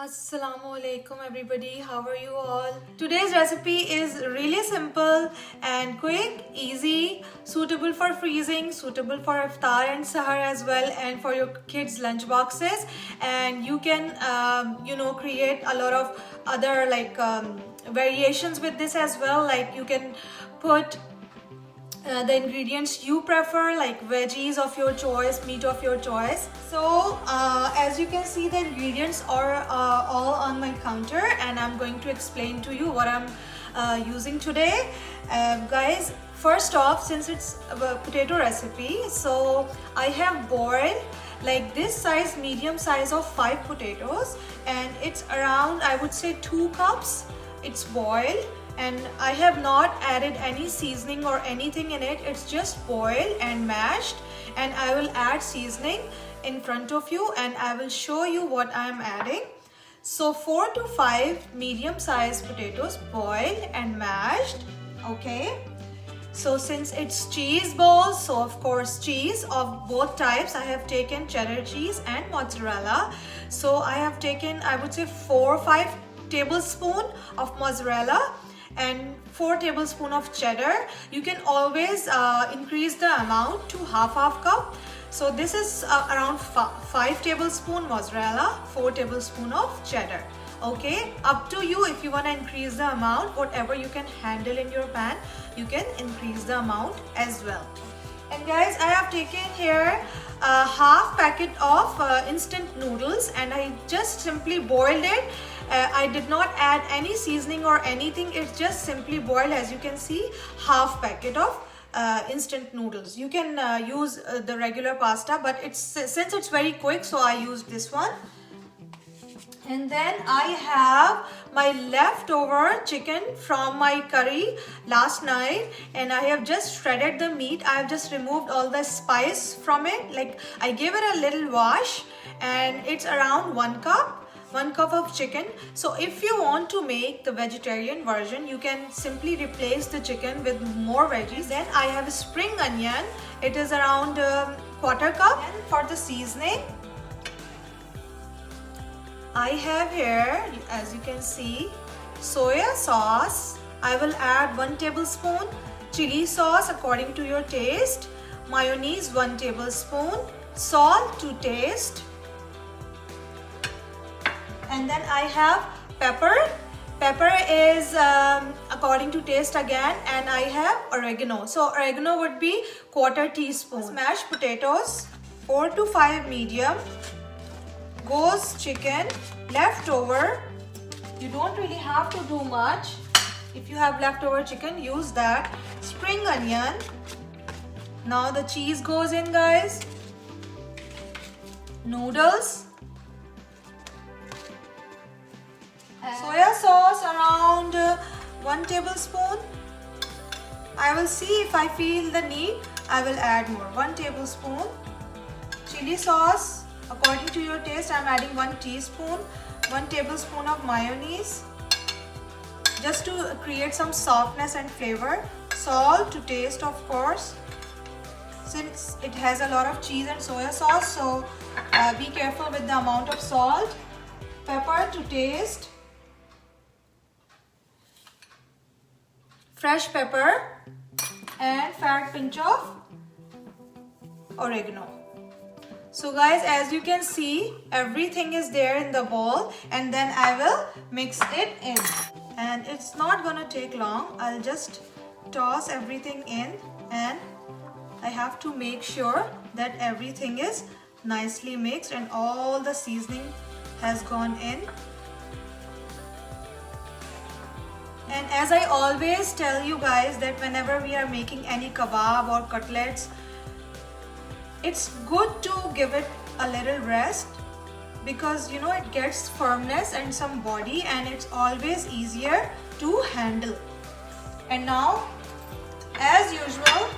Assalamu alaikum everybody, how are you all? Today's recipe is really simple and quick, easy, suitable for freezing, suitable for iftar and sahar as well, and for your kids lunch boxes. And you can create a lot of other variations with this as well. Like you can put the ingredients you prefer, like veggies of your choice, meat of your choice. So as you can see, the ingredients are all on my counter, and I'm going to explain to you what I'm using today. Guys, first off, since it's a potato recipe, so I have boiled like this size, medium size of 5 potatoes, and it's around, I would say, 2 cups. It's boiled, and I have not added any seasoning or anything in it. It's just boiled and mashed, and I will add seasoning in front of you and I will show you what I am adding. So 4 to 5 medium sized potatoes, boiled and mashed. Okay, so since it's cheese balls, so of course cheese of both types. I have taken cheddar cheese and mozzarella. So I have taken, I would say, 4 or 5 tablespoons of mozzarella and 4 tablespoons of cheddar. You can always increase the amount to half cup. So this is around 5 tablespoons mozzarella, 4 tablespoons of cheddar. Okay, up to you. If you want to increase the amount, whatever you can handle in your pan, you can increase the amount as well. And guys, I have taken here a half packet of instant noodles, and I just simply boiled it. I did not add any seasoning or anything. It's just simply boiled. As you can see, half packet of instant noodles. You can use the regular pasta, but since it's very quick, so I used this one. And then I have my leftover chicken from my curry last night, and I have just shredded the meat. I have just removed all the spice from it. Like, I gave it a little wash, and it's around 1 cup of chicken. So if you want to make the vegetarian version, you can simply replace the chicken with more veggies. Then I have a spring onion. It is around quarter cup. And for the seasoning, I have here, as you can see, soya sauce. I will add 1 tablespoon, chili sauce according to your taste, mayonnaise 1 tablespoon, salt to taste, and then I have pepper. Pepper is according to taste again, and I have oregano. So oregano would be quarter teaspoon. Smashed potatoes, 4 to 5 medium. Goes chicken, leftover. You don't really have to do much. If you have leftover chicken, use that. Spring onion. Now the cheese goes in, guys. Noodles. Soya sauce around 1 tablespoon. I will see if I feel the need. I will add more. 1 tablespoon. Chili sauce. According to your taste, I am adding 1 teaspoon, 1 tablespoon of mayonnaise, just to create some softness and flavor. Salt to taste, of course, since it has a lot of cheese and soya sauce, so be careful with the amount of salt. Pepper to taste. Fresh pepper and fat pinch of oregano. So guys, as you can see, everything is there in the bowl, and then I will mix it in, and it's not gonna take long. I'll just toss everything in, and I have to make sure that everything is nicely mixed and all the seasoning has gone in. And as I always tell you guys, that whenever we are making any kebab or cutlets, it's good to give it a little rest, because you know it gets firmness and some body, and it's always easier to handle. And now, as usual,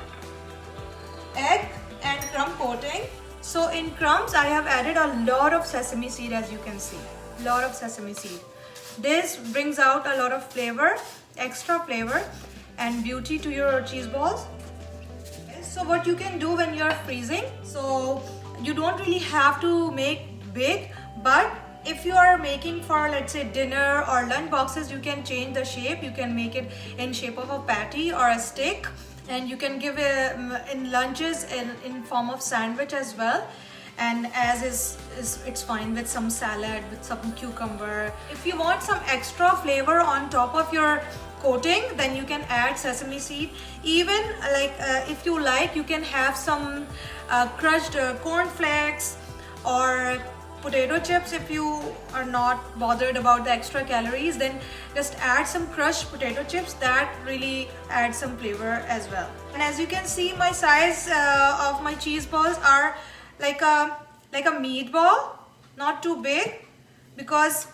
egg and crumb coating. So in crumbs, I have added a lot of sesame seed, as you can see, lot of sesame seed. This brings out a lot of flavor, extra flavor and beauty to your cheese balls. So what you can do when you are freezing, so you don't really have to make big, but if you are making for, let's say, dinner or lunch boxes, you can change the shape. You can make it in shape of a patty or a stick, and you can give it in lunches in form of sandwich as well. And as is it's fine with some salad, with some cucumber. If you want some extra flavor on top of your coating, then you can add sesame seed. Even like if you like, you can have some crushed corn flakes or potato chips. If you are not bothered about the extra calories, then just add some crushed potato chips. That really adds some flavor as well. And as you can see, my size of my cheese balls are like a meatball, not too big, because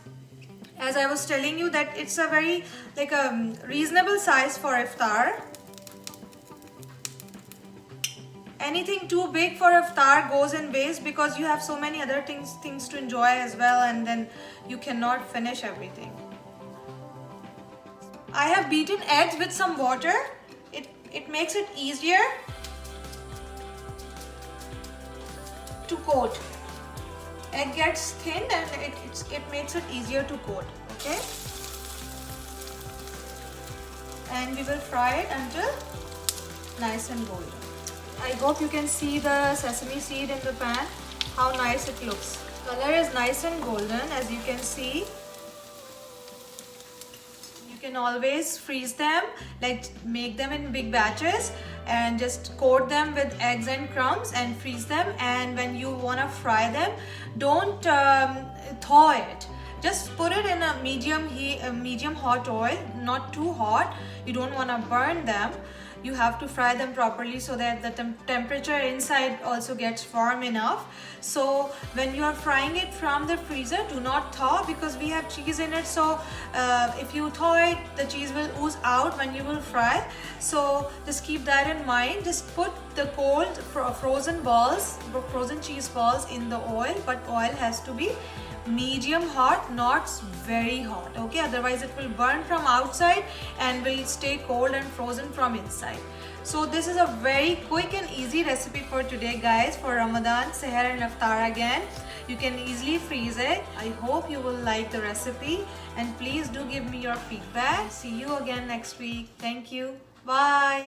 as I was telling you that it's a very like a reasonable size for iftar. Anything too big for iftar goes in waste, because you have so many other things to enjoy as well, and then you cannot finish everything. I have beaten eggs with some water. It makes it easier to coat. Egg gets thinned and it makes it easier to coat. Okay, and we will fry it until nice and golden. I hope you can see the sesame seed in the pan, how nice it looks. Color is nice and golden, as you can see. You can always freeze them, like make them in big batches and just coat them with eggs and crumbs and freeze them. And when you want to fry them, don't thaw it. Just put it in a medium hot oil, not too hot. You don't want to burn them. You have to fry them properly so that the temperature inside also gets warm enough. So when you are frying it from the freezer, do not thaw, because we have cheese in it. So if you thaw it, the cheese will ooze out when you will fry. So just keep that in mind. Just put the cold frozen cheese balls in the oil, but oil has to be medium hot, not very hot. Okay, otherwise it will burn from outside and will stay cold and frozen from inside. So this is a very quick and easy recipe for today, guys, for Ramadan, Seher and Iftar again. You can easily freeze it. I hope you will like the recipe, and please do give me your feedback. See you again next week. Thank you. Bye.